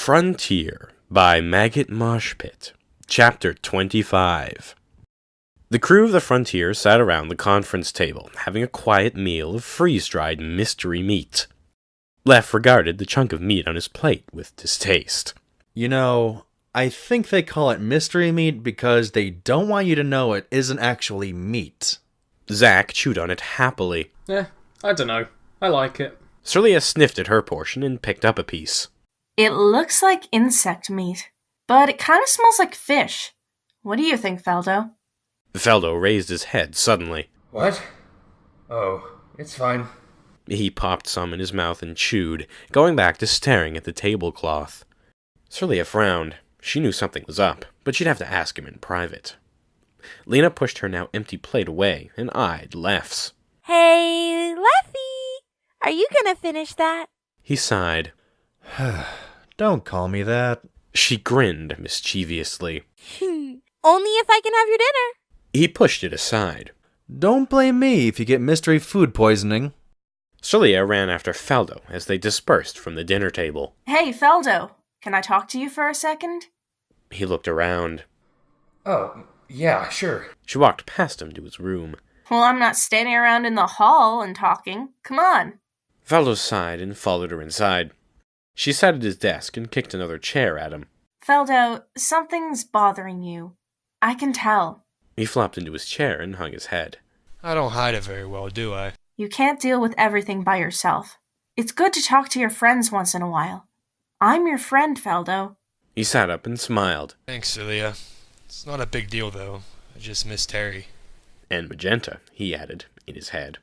Frontier by Maggot Moshpit, Chapter 25. The crew of the Frontier sat around the conference table, having a quiet meal of freeze-dried mystery meat. Lef regarded the chunk of meat on his plate with distaste. You know, I think they call it mystery meat because they don't want you to know it isn't actually meat. Zack chewed on it happily. I don't know. I like it. Celia sniffed at her portion and picked up a piece. It looks like insect meat, but it kind of smells like fish. What do you think, Feldo? Feldo raised his head suddenly. What? Oh, it's fine. He popped some in his mouth and chewed, going back to staring at the tablecloth. Celia frowned. She knew something was up, but she'd have to ask him in private. Lena pushed her now empty plate away and eyed Lef's. Hey, Leffy! Are you gonna finish that? He sighed. Don't call me that. She grinned mischievously. Only if I can have your dinner. He pushed it aside. Don't blame me if you get mystery food poisoning. Celia ran after Feldo as they dispersed from the dinner table. Hey, Feldo, can I talk to you for a second? He looked around. Oh, yeah, sure. She walked past him to his room. Well, I'm not standing around in the hall and talking. Come on. Feldo sighed and followed her inside. She sat at his desk and kicked another chair at him. Feldo, something's bothering you. I can tell. He flopped into his chair and hung his head. I don't hide it very well, do I? You can't deal with everything by yourself. It's good to talk to your friends once in a while. I'm your friend, Feldo. He sat up and smiled. Thanks, Celia. It's not a big deal, though. I just miss Terry. And Magenta, he added, in his head.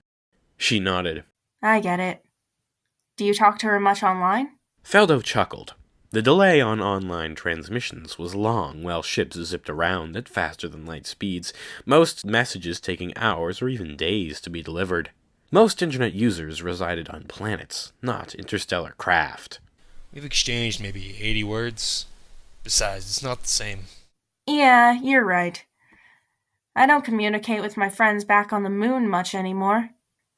She nodded. I get it. Do you talk to her much online? Feldo chuckled. The delay on online transmissions was long while ships zipped around at faster-than-light speeds, most messages taking hours or even days to be delivered. Most internet users resided on planets, not interstellar craft. We've exchanged maybe 80 words. Besides, it's not the same. Yeah, you're right. I don't communicate with my friends back on the moon much anymore.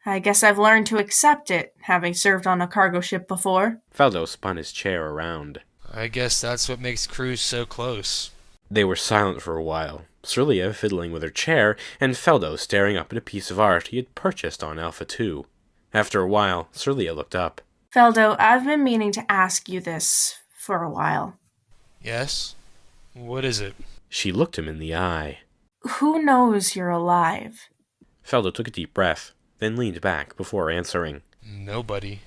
I guess I've learned to accept it, having served on a cargo ship before. Feldo spun his chair around. I guess that's what makes crews so close. They were silent for a while, Celia fiddling with her chair, and Feldo staring up at a piece of art he had purchased on Alpha 2. After a while, Celia looked up. Feldo, I've been meaning to ask you this for a while. Yes? What is it? She looked him in the eye. Who knows you're alive? Feldo took a deep breath, then leaned back before answering. Nobody.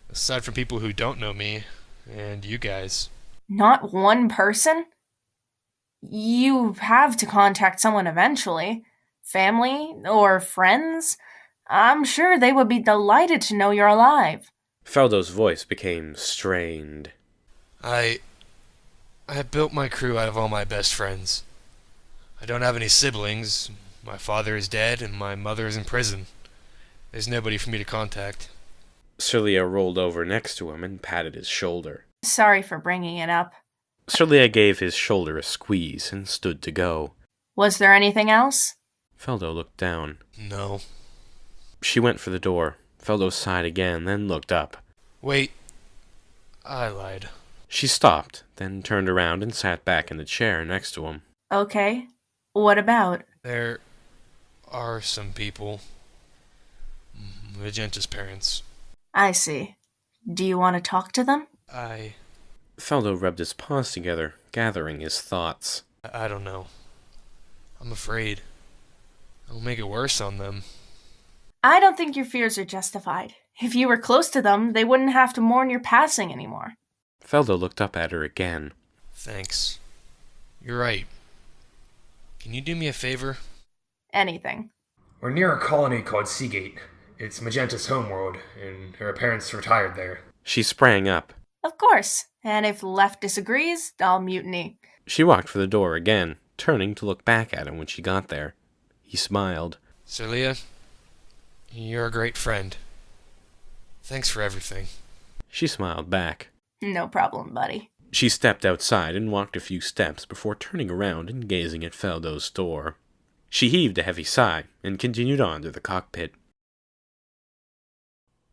Aside from people who don't know me, and you guys. Not one person? You have to contact someone eventually. Family or friends? I'm sure they would be delighted to know you're alive. Feldo's voice became strained. I built my crew out of all my best friends. I don't have any siblings. My father is dead and my mother is in prison. There's nobody for me to contact. Celia rolled over next to him and patted his shoulder. Sorry for bringing it up. Celia gave his shoulder a squeeze and stood to go. Was there anything else? Feldo looked down. No. She went for the door. Feldo sighed again, then looked up. Wait. I lied. She stopped, then turned around and sat back in the chair next to him. Okay. What about? There are some people. Magenta's parents. I see. Do you want to talk to them? Feldo rubbed his paws together, gathering his thoughts. I don't know. I'm afraid. I'll make it worse on them. I don't think your fears are justified. If you were close to them, they wouldn't have to mourn your passing anymore. Feldo looked up at her again. Thanks. You're right. Can you do me a favor? Anything. We're near a colony called Seagate. It's Magenta's homeworld, and her parents retired there. She sprang up. Of course. And if Left disagrees, I'll mutiny. She walked for the door again, turning to look back at him when she got there. He smiled. Celia, you're a great friend. Thanks for everything. She smiled back. No problem, buddy. She stepped outside and walked a few steps before turning around and gazing at Feldo's door. She heaved a heavy sigh and continued on to the cockpit.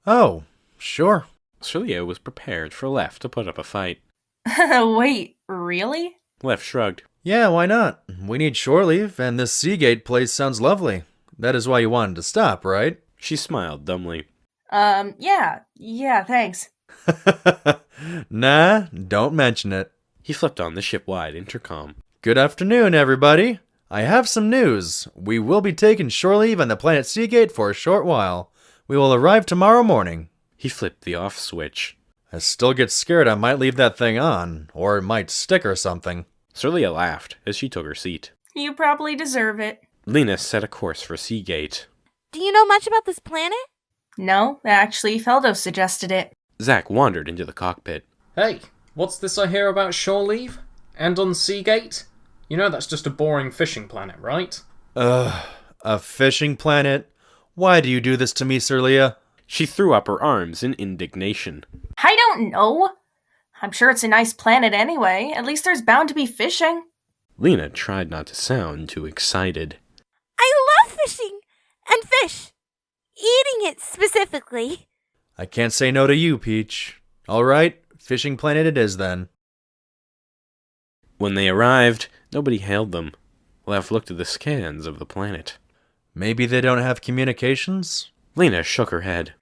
Oh, sure. Celia was prepared for Lef to put up a fight. Wait, really? Left shrugged. Yeah, why not? We need shore leave, and this Seagate place sounds lovely. That is why you wanted to stop, right? She smiled dumbly. Yeah, thanks. Nah, don't mention it. He flipped on the ship-wide intercom. Good afternoon, everybody. I have some news. We will be taking shore leave on the planet Seagate for a short while. We will arrive tomorrow morning. He flipped the off switch. I still get scared I might leave that thing on, or it might stick or something. Celia laughed as she took her seat. You probably deserve it. Lena set a course for Seagate. Do you know much about this planet? No, actually, Feldo suggested it. Zack wandered into the cockpit. Hey, what's this I hear about shore leave? And on Seagate? You know that's just a boring fishing planet, right? A fishing planet? Why do you do this to me, Celia? She threw up her arms in indignation. I don't know. I'm sure it's a nice planet anyway. At least there's bound to be fishing. Lena tried not to sound too excited. I love fishing and fish. Eating it specifically. I can't say no to you, Peach. All right, fishing planet it is then. When they arrived, nobody hailed them. Lev looked at the scans of the planet. Maybe they don't have communications? Lena shook her head.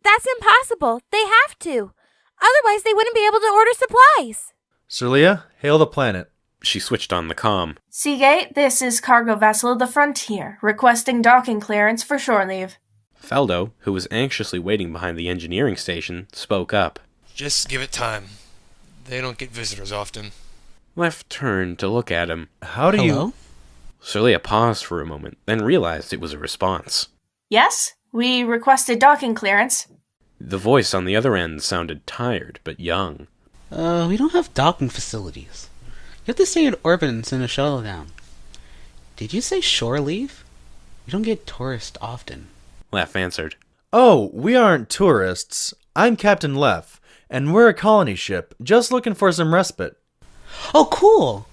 That's impossible. They have to. Otherwise, they wouldn't be able to order supplies. Celia, hail the planet. She switched on the comm. Seagate, this is cargo vessel The Frontier, requesting docking clearance for shore leave. Feldo, who was anxiously waiting behind the engineering station, spoke up. Just give it time. They don't get visitors often. Lev turned to look at him. How do Hello? you... Celia paused for a moment, then realized it was a response. Yes, we requested docking clearance. The voice on the other end sounded tired but young. We don't have docking facilities. You have to stay in orbit and send a shuttle down. Did you say shore leave? We don't get tourists often. Lev answered. Oh, we aren't tourists. I'm Captain Leff, and we're a colony ship, just looking for some respite. Oh, cool!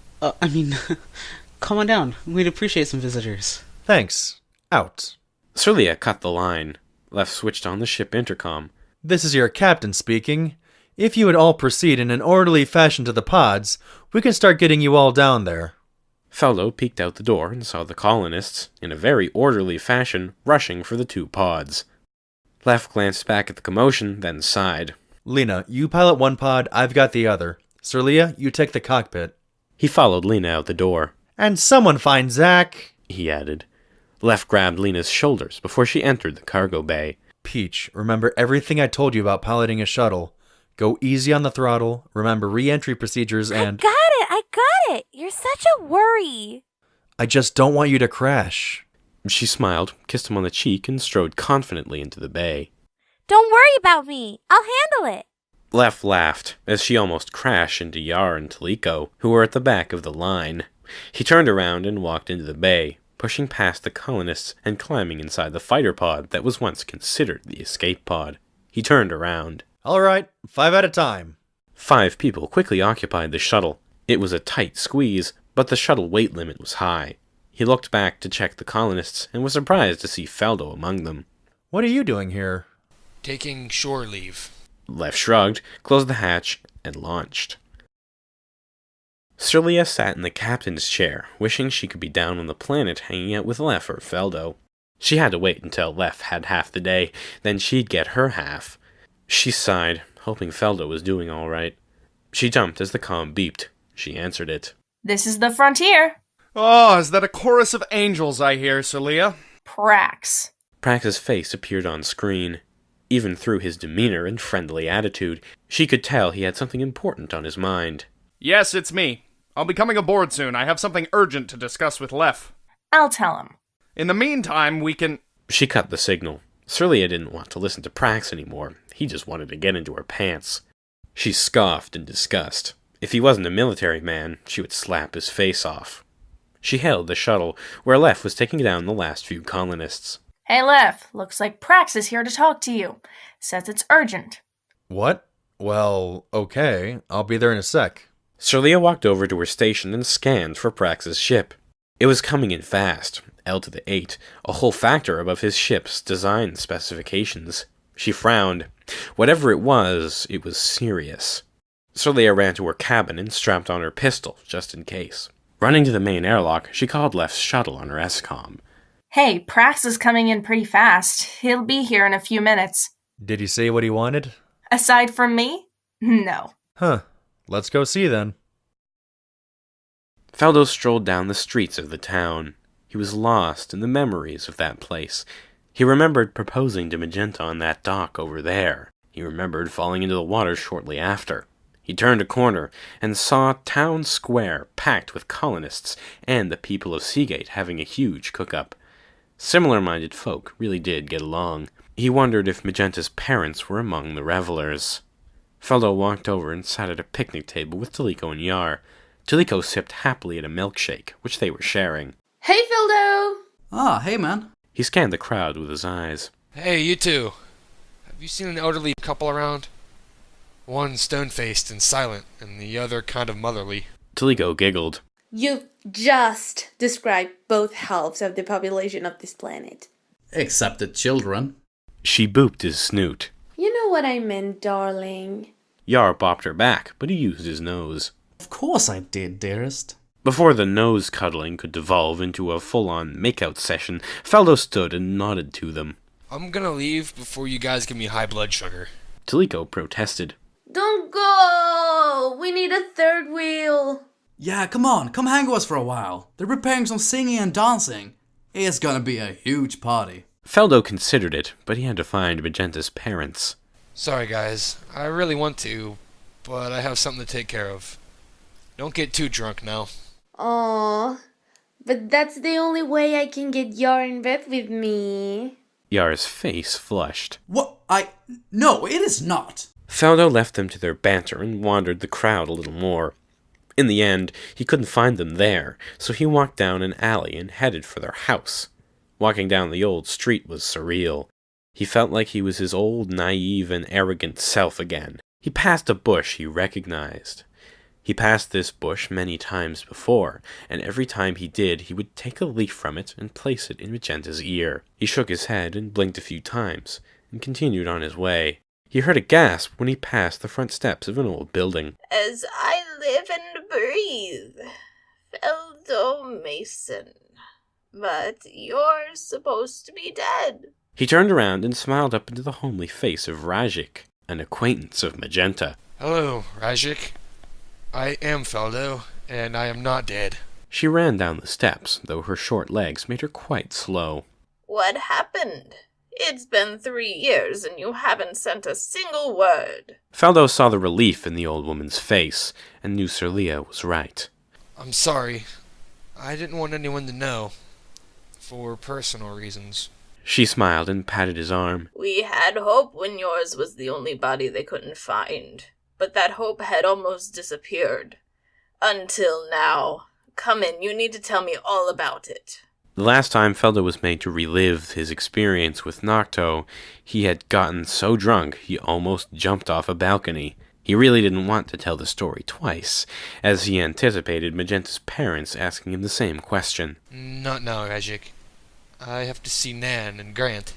Come on down. We'd appreciate some visitors. Thanks. Out. Celia cut the line. Lev switched on the ship intercom. This is your captain speaking. If you would all proceed in an orderly fashion to the pods, we can start getting you all down there. Feldo peeked out the door and saw the colonists, in a very orderly fashion, rushing for the 2 pods. Lev glanced back at the commotion, then sighed. Lena, you pilot one pod, I've got the other. Celia, you take the cockpit. He followed Lena out the door. And someone find Zack, He added. Lev grabbed Lena's shoulders before she entered the cargo bay. Peach, remember everything I told you about piloting a shuttle. Go easy on the throttle, remember re-entry procedures, and... I got it. You're such a worry. I just don't want you to crash. She smiled, kissed him on the cheek, and strode confidently into the bay. Don't worry about me. I'll handle it. Lev laughed as she almost crashed into Yar and Taliko, who were at the back of the line. He turned around and walked into the bay, pushing past the colonists and climbing inside the fighter pod that was once considered the escape pod. He turned around. All right, 5 at a time. 5 people quickly occupied the shuttle. It was a tight squeeze, but the shuttle weight limit was high. He looked back to check the colonists and was surprised to see Feldo among them. What are you doing here? Taking shore leave. Lev shrugged, closed the hatch, and launched. Celia sat in the captain's chair, wishing she could be down on the planet hanging out with Lev or Feldo. She had to wait until Lev had half the day, then she'd get her half. She sighed, hoping Feldo was doing all right. She jumped as the comm beeped. She answered it. This is The Frontier. Oh, is that a chorus of angels I hear, Celia? Prax. Prax's face appeared on screen. Even through his demeanor and friendly attitude, she could tell he had something important on his mind. Yes, it's me. I'll be coming aboard soon. I have something urgent to discuss with Leff. I'll tell him. In the meantime, we can... She cut the signal. Celia didn't want to listen to Prax anymore. He just wanted to get into her pants. She scoffed in disgust. If he wasn't a military man, she would slap his face off. She hailed the shuttle, where Leff was taking down the last few colonists. Hey, Leff, looks like Prax is here to talk to you. Says it's urgent. What? Well, okay. I'll be there in a sec. Celia walked over to her station and scanned for Prax's ship. It was coming in fast, L to the 8, a whole factor above his ship's design specifications. She frowned. Whatever it was serious. Celia ran to her cabin and strapped on her pistol, just in case. Running to the main airlock, she called Left's shuttle on her SCOM. Hey, Prax is coming in pretty fast. He'll be here in a few minutes. Did he say what he wanted? Aside from me? No. Huh. Let's go see then. Feldo strolled down the streets of the town. He was lost in the memories of that place. He remembered proposing to Magenta on that dock over there. He remembered falling into the water shortly after. He turned a corner and saw Town Square packed with colonists and the people of Seagate having a huge cook-up. Similar-minded folk really did get along. He wondered if Magenta's parents were among the revelers. Feldo walked over and sat at a picnic table with Taliko and Yar. Taliko sipped happily at a milkshake, which they were sharing. Hey, Fildo! Ah, hey, man. He scanned the crowd with his eyes. Hey, you two. Have you seen an elderly couple around? One stone-faced and silent, and the other kind of motherly. Taliko giggled. You've just described both halves of the population of this planet. Except the children. She booped his snoot. You know what I meant, darling. Yar bopped her back, but he used his nose. Of course I did, dearest. Before the nose cuddling could devolve into a full-on make-out session, Feldo stood and nodded to them. I'm gonna leave before you guys give me high blood sugar. Taliko protested. Don't go! We need a third wheel. Yeah, come on, come hang with us for a while. They're preparing some singing and dancing. It's gonna be a huge party. Feldo considered it, but he had to find Magenta's parents. Sorry, guys. I really want to, but I have something to take care of. Don't get too drunk now. Aww, but that's the only way I can get Yar in bed with me. Yar's face flushed. What? No, it is not. Feldo left them to their banter and wandered the crowd a little more. In the end, he couldn't find them there, so he walked down an alley and headed for their house. Walking down the old street was surreal. He felt like he was his old, naive, and arrogant self again. He passed a bush he recognized. He passed this bush many times before, and every time he did, he would take a leaf from it and place it in Magenta's ear. He shook his head and blinked a few times, and continued on his way. He heard a gasp when he passed the front steps of an old building. As I live and breathe, Feldo Mason. But you're supposed to be dead. He turned around and smiled up into the homely face of Rajik, an acquaintance of Magenta. Hello, Rajik. I am Feldo, and I am not dead. She ran down the steps, though her short legs made her quite slow. What happened? It's been 3 years and you haven't sent a single word. Feldo saw the relief in the old woman's face, and knew Celia was right. I'm sorry. I didn't want anyone to know. For personal reasons. She smiled and patted his arm. We had hope when yours was the only body they couldn't find. But that hope had almost disappeared. Until now. Come in, you need to tell me all about it. The last time Feldo was made to relive his experience with Nocto, he had gotten so drunk he almost jumped off a balcony. He really didn't want to tell the story twice, as he anticipated Magenta's parents asking him the same question. Not now, Rajik. I have to see Nan and Grant.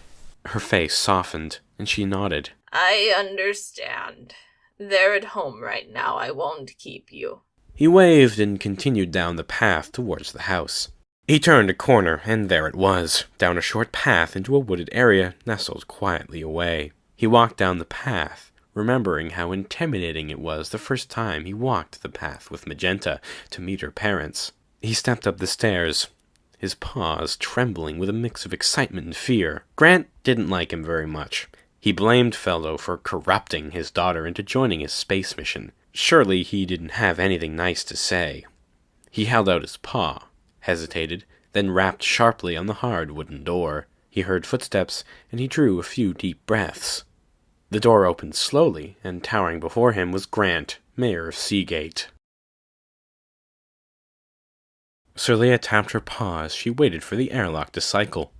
Her face softened, and she nodded. I understand. They're at home right now. I won't keep you. He waved and continued down the path towards the house. He turned a corner, and there it was, down a short path into a wooded area nestled quietly away. He walked down the path, remembering how intimidating it was the first time he walked the path with Magenta to meet her parents. He stepped up the stairs, his paws trembling with a mix of excitement and fear. Grant didn't like him very much. He blamed Feldo for corrupting his daughter into joining his space mission. Surely he didn't have anything nice to say. He held out his paw, hesitated, then rapped sharply on the hard wooden door. He heard footsteps, and he drew a few deep breaths. The door opened slowly, and towering before him was Grant, mayor of Seagate. Celia tapped her paw as she waited for the airlock to cycle.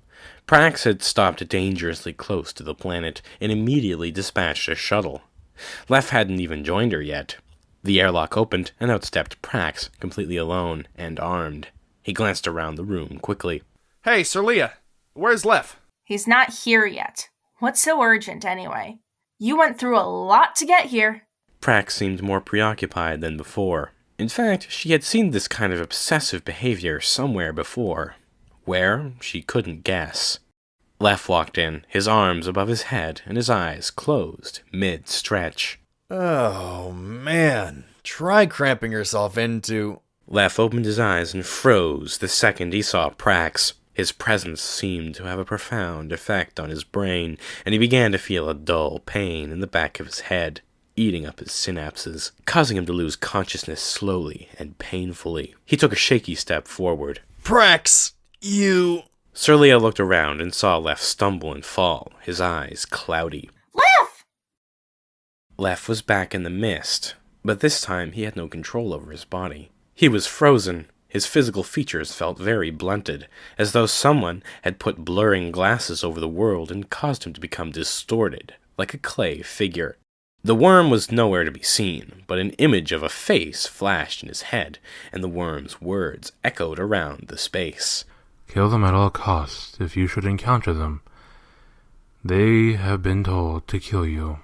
Prax had stopped dangerously close to the planet and immediately dispatched a shuttle. Lef hadn't even joined her yet. The airlock opened, and out stepped Prax, completely alone and armed. He glanced around the room quickly. Hey, Celia, where's Lef? He's not here yet. What's so urgent, anyway? You went through a lot to get here. Prax seemed more preoccupied than before. In fact, she had seen this kind of obsessive behavior somewhere before. Where? She couldn't guess. Lef walked in, his arms above his head and his eyes closed mid-stretch. Oh, man. Try cramping yourself into... Lef opened his eyes and froze the second he saw Prax. His presence seemed to have a profound effect on his brain, and he began to feel a dull pain in the back of his head, eating up his synapses, causing him to lose consciousness slowly and painfully. He took a shaky step forward. Prax, you... Sir Leo looked around and saw Lef stumble and fall, his eyes cloudy. Lef! Lef was back in the mist, but this time he had no control over his body. He was frozen. His physical features felt very blunted, as though someone had put blurring glasses over the world and caused him to become distorted, like a clay figure. The worm was nowhere to be seen, but an image of a face flashed in his head, and the worm's words echoed around the space. Kill them at all costs if you should encounter them. They have been told to kill you.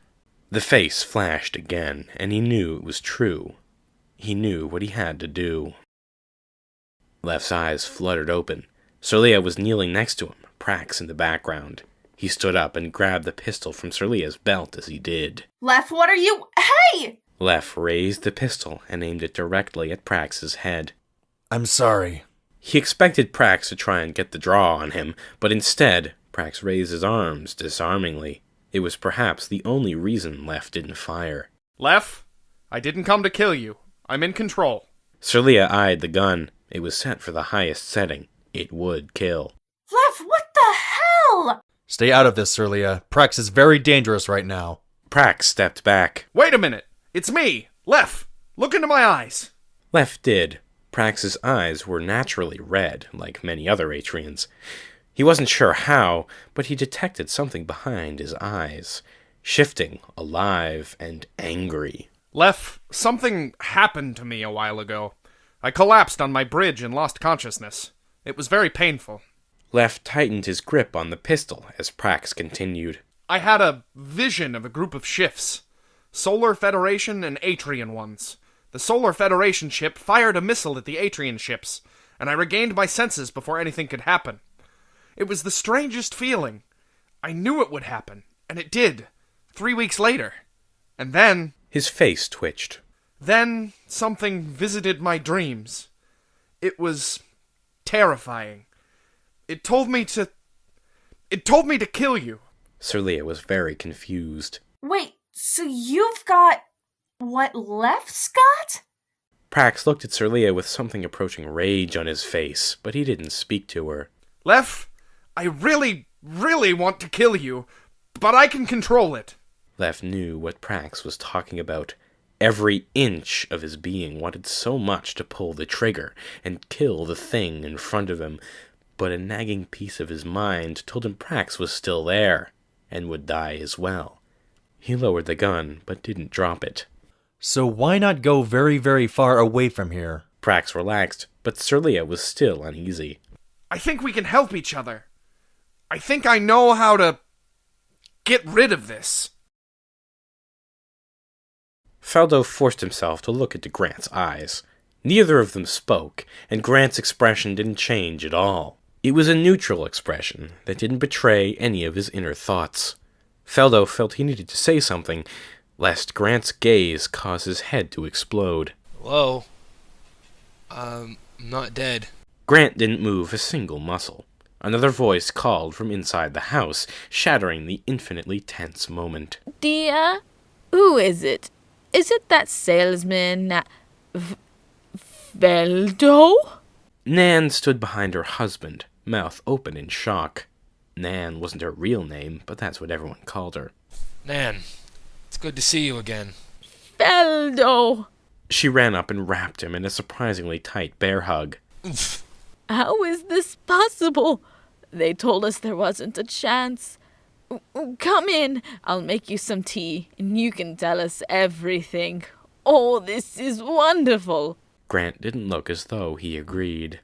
The face flashed again, and he knew it was true. He knew what he had to do. Lef's eyes fluttered open. Sir Leo was kneeling next to him, Prax in the background. He stood up and grabbed the pistol from Sir Leo's belt as he did. Lef, what are you... Hey! Lef raised the pistol and aimed it directly at Prax's head. I'm sorry. He expected Prax to try and get the draw on him, but instead, Prax raised his arms disarmingly. It was perhaps the only reason Lef didn't fire. Lef, I didn't come to kill you. I'm in control. Sir Leo eyed the gun. It was set for the highest setting. It would kill. Lef, what the hell? Stay out of this, Sir Leo. Prax is very dangerous right now. Prax stepped back. Wait a minute. It's me, Lef. Look into my eyes. Lef did. Prax's eyes were naturally red, like many other Atrians. He wasn't sure how, but he detected something behind his eyes. Shifting, alive, and angry. Lef, something happened to me a while ago. I collapsed on my bridge and lost consciousness. It was very painful. Lef tightened his grip on the pistol as Prax continued. I had a vision of a group of ships. Solar Federation and Atrian ones. The Solar Federation ship fired a missile at the Atrian ships, and I regained my senses before anything could happen. It was the strangest feeling. I knew it would happen, and it did. 3 weeks later. And then... His face twitched. Then something visited my dreams. It was terrifying. It told me to kill you. Sir Leo was very confused. Wait, so you've got what Lef's got? Prax looked at Sir Leo with something approaching rage on his face, but he didn't speak to her. Lef, I really, really want to kill you, but I can control it. Lef knew what Prax was talking about. Every inch of his being wanted so much to pull the trigger and kill the thing in front of him, but a nagging piece of his mind told him Prax was still there, and would die as well. He lowered the gun, but didn't drop it. So why not go very, very far away from here? Prax relaxed, but Sir Leo was still uneasy. I think we can help each other. I think I know how to get rid of this. Faldo forced himself to look into Grant's eyes. Neither of them spoke, and Grant's expression didn't change at all. It was a neutral expression that didn't betray any of his inner thoughts. Faldo felt he needed to say something, lest Grant's gaze cause his head to explode. Hello? I'm not dead. Grant didn't move a single muscle. Another voice called from inside the house, shattering the infinitely tense moment. Dear, who is it? Is it that salesman, Faldo? Nan stood behind her husband, mouth open in shock. Nan wasn't her real name, but that's what everyone called her. Nan, it's good to see you again. Faldo! She ran up and wrapped him in a surprisingly tight bear hug. How is this possible? They told us there wasn't a chance. Come in, I'll make you some tea, and you can tell us everything. Oh, this is wonderful. Grant didn't look as though he agreed.